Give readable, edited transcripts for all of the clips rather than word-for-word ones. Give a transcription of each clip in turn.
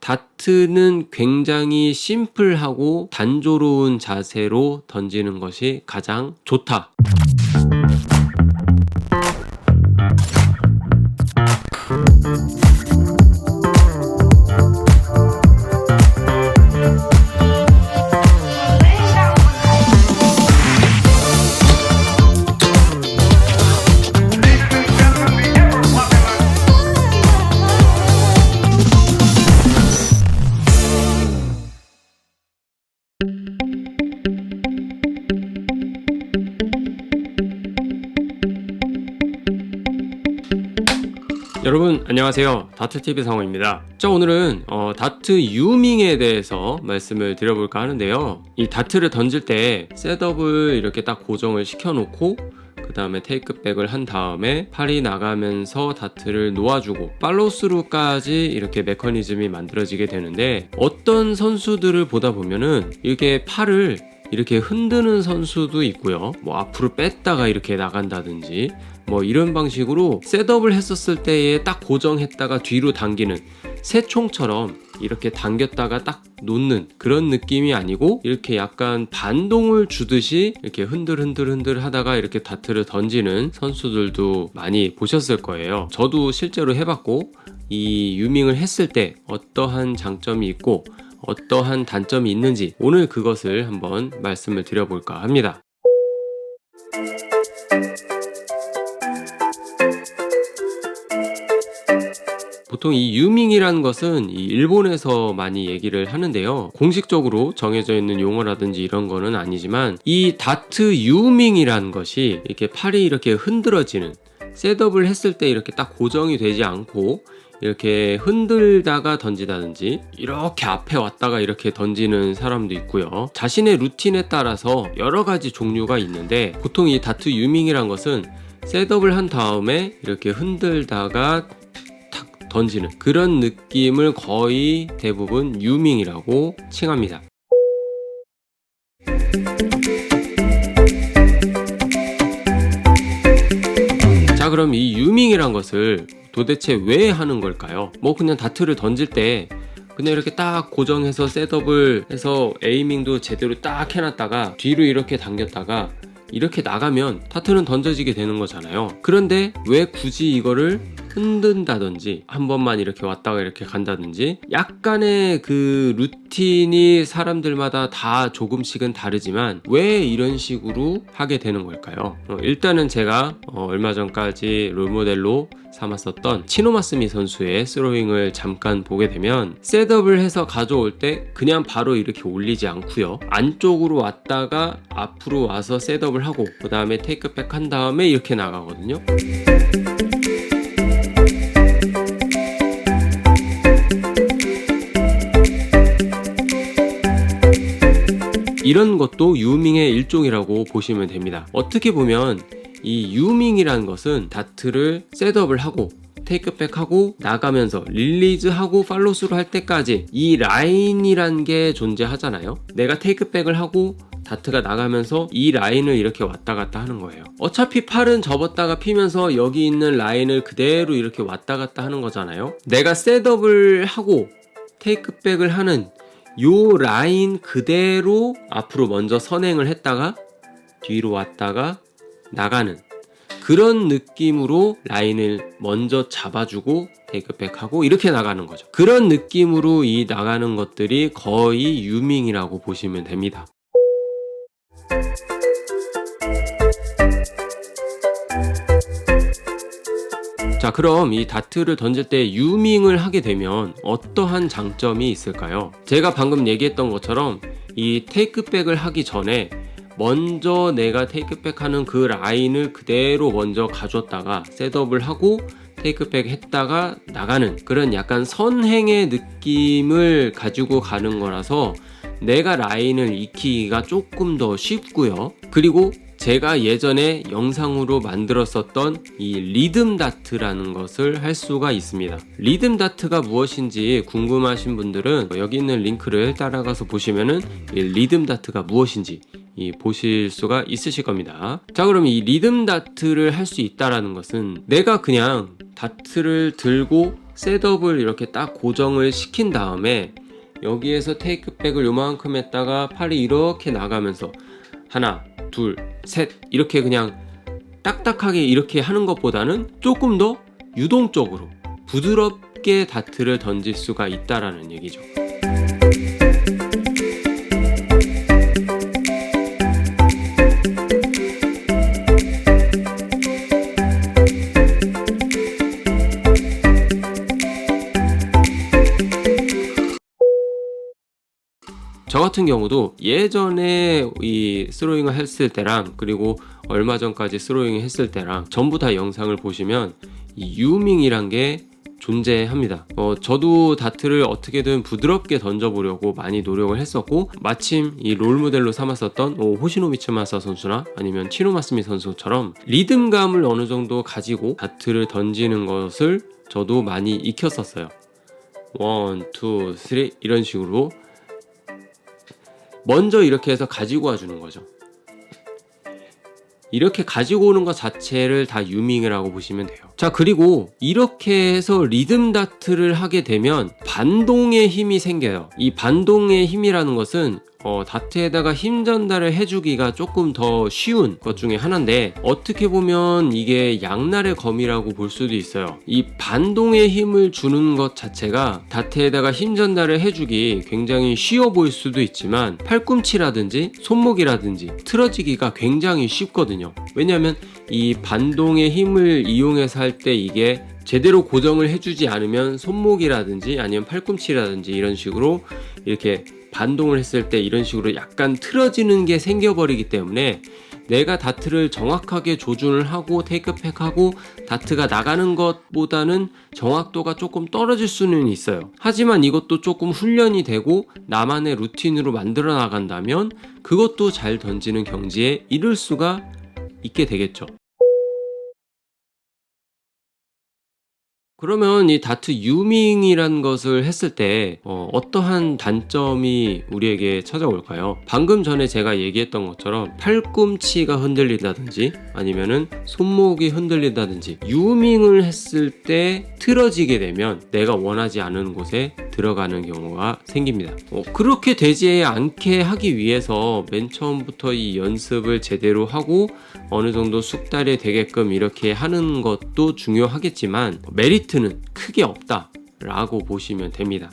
다트는 굉장히 심플하고 단조로운 자세로 던지는 것이 가장 좋다. 여러분 안녕하세요, 다트TV 상호입니다. 자, 오늘은 다트 유밍에 대해서 말씀을 드려볼까 하는데요. 이 다트를 던질 때 셋업을 이렇게 딱 고정을 시켜 놓고 그 다음에 테이크백을 한 다음에 팔이 나가면서 다트를 놓아주고 팔로우스루까지 이렇게 메커니즘이 만들어지게 되는데, 어떤 선수들을 보다 보면은 이렇게 팔을 이렇게 흔드는 선수도 있고요, 뭐 앞으로 뺐다가 이렇게 나간다든지 뭐 이런 방식으로 셋업을 했었을 때에 딱 고정했다가 뒤로 당기는 새총처럼 이렇게 당겼다가 딱 놓는 그런 느낌이 아니고, 이렇게 약간 반동을 주듯이 이렇게 흔들 하다가 이렇게 다트를 던지는 선수들도 많이 보셨을 거예요. 저도 실제로 해봤고, 이 유밍을 했을 때 어떠한 장점이 있고 어떠한 단점이 있는지 오늘 그것을 한번 말씀을 드려볼까 합니다. 보통 이 유밍이라는 것은 이 일본에서 많이 얘기를 하는데요, 공식적으로 정해져 있는 용어라든지 이런 거는 아니지만, 이 다트 유밍이라는 것이 이렇게 팔이 이렇게 흔들어지는, 셋업을 했을 때 이렇게 딱 고정이 되지 않고 이렇게 흔들다가 던지다든지 이렇게 앞에 왔다가 이렇게 던지는 사람도 있고요, 자신의 루틴에 따라서 여러 가지 종류가 있는데, 보통 이 다트 유밍이란 것은 셋업을 한 다음에 이렇게 흔들다가 탁 던지는 그런 느낌을 거의 대부분 유밍이라고 칭합니다. 자, 그럼 이 유밍이란 것을 도대체 왜 하는 걸까요? 뭐 그냥 다트를 던질 때 그냥 이렇게 딱 고정해서 셋업을 해서 에이밍도 제대로 딱 해놨다가 뒤로 이렇게 당겼다가 이렇게 나가면 다트는 던져지게 되는 거잖아요. 그런데 왜 굳이 이거를 흔든다든지 한 번만 이렇게 왔다가 이렇게 간다든지, 약간의 그 루틴이 사람들마다 다 조금씩은 다르지만 왜 이런 식으로 하게 되는 걸까요? 일단은 제가 얼마 전까지 롤모델로 삼았었던 치노마스미 선수의 스로잉을 잠깐 보게 되면, 셋업을 해서 가져올 때 그냥 바로 이렇게 올리지 않고요, 안쪽으로 왔다가 앞으로 와서 셋업을 하고 그 다음에 테이크백 한 다음에 이렇게 나가거든요. 이런 것도 유밍의 일종이라고 보시면 됩니다. 어떻게 보면 이 유밍이라는 것은 다트를 셋업을 하고 테이크백하고 나가면서 릴리즈하고 팔로스루 할 때까지 이 라인이란 게 존재하잖아요. 내가 테이크백을 하고 다트가 나가면서 이 라인을 이렇게 왔다 갔다 하는 거예요. 어차피 팔은 접었다가 피면서 여기 있는 라인을 그대로 이렇게 왔다 갔다 하는 거잖아요. 내가 셋업을 하고 테이크백을 하는 요 라인 그대로 앞으로 먼저 선행을 했다가 뒤로 왔다가 나가는 그런 느낌으로 라인을 먼저 잡아주고 테이크백하고 이렇게 나가는 거죠. 그런 느낌으로 이 나가는 것들이 거의 유밍이라고 보시면 됩니다. 자, 그럼 이 다트를 던질 때 유밍을 하게 되면 어떠한 장점이 있을까요? 제가 방금 얘기했던 것처럼 이 테이크백을 하기 전에 먼저 내가 테이크백 하는 그 라인을 그대로 먼저 가져다가 셋업을 하고 테이크백 했다가 나가는 그런 약간 선행의 느낌을 가지고 가는 거라서 내가 라인을 익히기가 조금 더 쉽고요. 그리고 제가 예전에 영상으로 만들었었던 이 리듬 다트라는 것을 할 수가 있습니다. 리듬 다트가 무엇인지 궁금하신 분들은 여기 있는 링크를 따라가서 보시면은 이 리듬 다트가 무엇인지 보실 수가 있으실 겁니다. 자, 그럼 이 리듬 다트를 할 수 있다라는 것은 내가 그냥 다트를 들고 셋업을 이렇게 딱 고정을 시킨 다음에 여기에서 테이크백을 요만큼 했다가 팔이 이렇게 나가면서 하나, 둘, 셋 이렇게 그냥 딱딱하게 이렇게 하는 것보다는 조금 더 유동적으로 부드럽게 다트를 던질 수가 있다라는 얘기죠. 저 같은 경우도 예전에 이 스로잉을 했을 때랑 그리고 얼마 전까지 스로잉을 했을 때랑 전부 다 영상을 보시면 이 유밍이란 게 존재합니다. 저도 다트를 어떻게든 부드럽게 던져보려고 많이 노력을 했었고, 마침 이 롤모델로 삼았었던 호시노 미츠마사 선수나 아니면 치노마스미 선수처럼 리듬감을 어느 정도 가지고 다트를 던지는 것을 저도 많이 익혔었어요. 1, 2, 3 이런 식으로 먼저 이렇게 해서 가지고 와주는 거죠. 이렇게 가지고 오는 것 자체를 다 유밍이라고 보시면 돼요. 자, 그리고 이렇게 해서 리듬 다트를 하게 되면 반동의 힘이 생겨요. 이 반동의 힘이라는 것은 다트에다가 힘 전달을 해주기가 조금 더 쉬운 것 중에 하나인데, 어떻게 보면 이게 양날의 검이라고 볼 수도 있어요. 이 반동의 힘을 주는 것 자체가 다트에다가 힘 전달을 해주기 굉장히 쉬워 보일 수도 있지만, 팔꿈치라든지 손목이라든지 틀어지기가 굉장히 쉽거든요. 왜냐하면 이 반동의 힘을 이용해서 할 때 이게 제대로 고정을 해주지 않으면 손목이라든지 아니면 팔꿈치라든지 이런 식으로 이렇게 반동을 했을 때 이런 식으로 약간 틀어지는 게 생겨버리기 때문에 내가 다트를 정확하게 조준을 하고 테이크백하고 다트가 나가는 것보다는 정확도가 조금 떨어질 수는 있어요. 하지만 이것도 조금 훈련이 되고 나만의 루틴으로 만들어 나간다면 그것도 잘 던지는 경지에 이를 수가 있게 되겠죠. 그러면 이 다트 유밍이란 것을 했을 때 어떠한 단점이 우리에게 찾아올까요? 방금 전에 제가 얘기했던 것처럼 팔꿈치가 흔들린다든지 아니면은 손목이 흔들린다든지, 유밍을 했을 때 틀어지게 되면 내가 원하지 않은 곳에 들어가는 경우가 생깁니다. 그렇게 되지 않게 하기 위해서 맨 처음부터 이 연습을 제대로 하고 어느 정도 숙달이 되게끔 이렇게 하는 것도 중요하겠지만 메리트는 크게 없다라고 보시면 됩니다.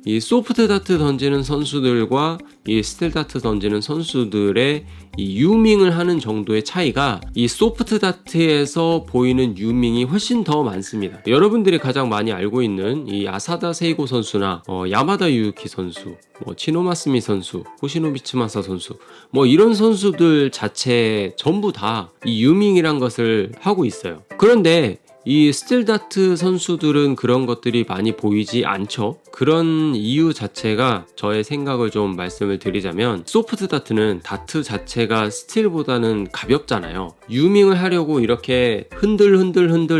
이 소프트 다트 던지는 선수들과 이 스틸 다트 던지는 선수들의 이 유밍을 하는 정도의 차이가 이 소프트 다트에서 보이는 유밍이 훨씬 더 많습니다. 여러분들이 가장 많이 알고 있는 이 아사다 세이고 선수나 야마다 유유키 선수, 치노마스미 선수, 호시노 미츠마사 선수, 이런 선수들 자체 전부 다 이 유밍이란 것을 하고 있어요. 그런데 이 스틸 다트 선수들은 그런 것들이 많이 보이지 않죠. 그런 이유 자체가, 저의 생각을 좀 말씀을 드리자면, 소프트 다트는 다트 자체가 스틸보다는 가볍잖아요. 유밍을 하려고 이렇게 흔들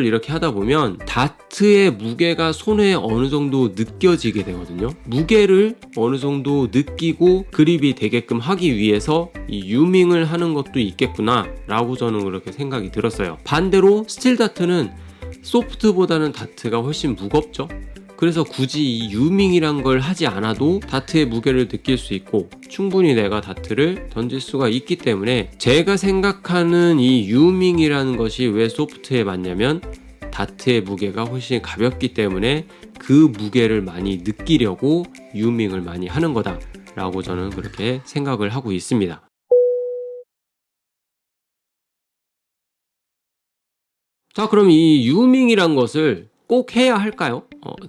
이렇게 하다 보면 다트의 무게가 손에 어느 정도 느껴지게 되거든요. 무게를 어느 정도 느끼고 그립이 되게끔 하기 위해서 이 유밍을 하는 것도 있겠구나 라고 저는 그렇게 생각이 들었어요. 반대로 스틸 다트는 소프트보다는 다트가 훨씬 무겁죠. 그래서 굳이 이 유밍이란 걸 하지 않아도 다트의 무게를 느낄 수 있고 충분히 내가 다트를 던질 수가 있기 때문에, 제가 생각하는 이 유밍이라는 것이 왜 소프트에 맞냐면 다트의 무게가 훨씬 가볍기 때문에 그 무게를 많이 느끼려고 유밍을 많이 하는 거다 라고 저는 그렇게 생각을 하고 있습니다. 자, 그럼 이 유밍이란 것을 꼭 해야 할까요?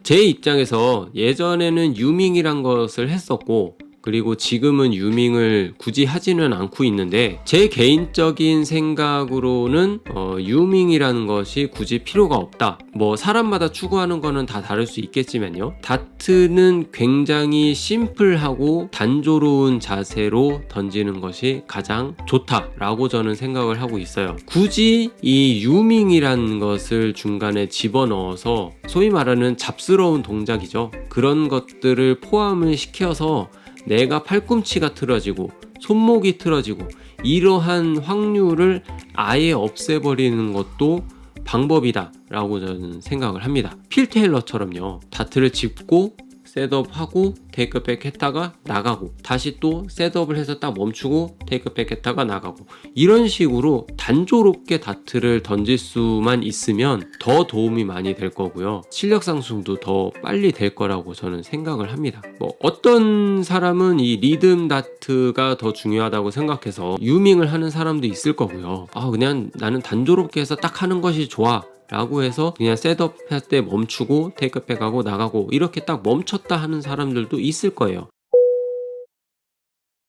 제 입장에서 예전에는 유밍이란 것을 했었고, 그리고 지금은 유밍을 굳이 하지는 않고 있는데, 제 개인적인 생각으로는 유밍이라는 것이 굳이 필요가 없다. 사람마다 추구하는 거는 다 다를 수 있겠지만요, 다트는 굉장히 심플하고 단조로운 자세로 던지는 것이 가장 좋다라고 저는 생각을 하고 있어요. 굳이 이 유밍이라는 것을 중간에 집어넣어서 소위 말하는 잡스러운 동작이죠. 그런 것들을 포함을 시켜서 내가 팔꿈치가 틀어지고 손목이 틀어지고 이러한 확률을 아예 없애버리는 것도 방법이다 라고 저는 생각을 합니다. 필 테일러처럼요, 다트를 짚고 셋업하고 테이크백 했다가 나가고, 다시 또 셋업을 해서 딱 멈추고 테이크백 했다가 나가고, 이런 식으로 단조롭게 다트를 던질 수만 있으면 더 도움이 많이 될 거고요, 실력 상승도 더 빨리 될 거라고 저는 생각을 합니다. 어떤 사람은 이 리듬 다트가 더 중요하다고 생각해서 유밍을 하는 사람도 있을 거고요, 그냥 나는 단조롭게 해서 딱 하는 것이 좋아 라고 해서 그냥 셋업 할 때 멈추고 테이크백하고 나가고 이렇게 딱 멈췄다 하는 사람들도 있을 거예요.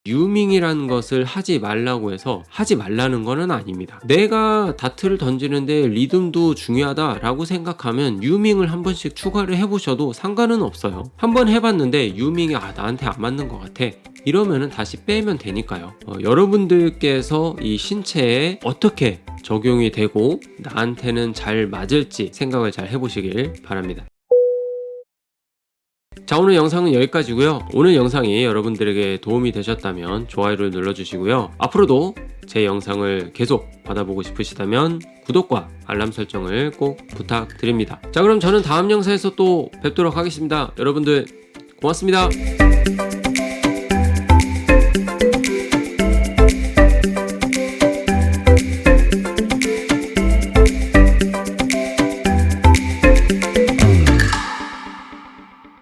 유밍이라는 것을 하지 말라고 해서 하지 말라는 거는 아닙니다. 내가 다트를 던지는데 리듬도 중요하다라고 생각하면 유밍을 한 번씩 추가를 해보셔도 상관은 없어요. 한번 해봤는데 유밍이 나한테 안 맞는 것 같아 이러면은 다시 빼면 되니까요. 여러분들께서 이 신체에 어떻게 적용이 되고 나한테는 잘 맞을지 생각을 잘 해보시길 바랍니다. 자, 오늘 영상은 여기까지고요. 오늘 영상이 여러분들에게 도움이 되셨다면 좋아요를 눌러주시고요. 앞으로도 제 영상을 계속 받아보고 싶으시다면 구독과 알람 설정을 꼭 부탁드립니다. 자, 그럼 저는 다음 영상에서 또 뵙도록 하겠습니다. 여러분들 고맙습니다.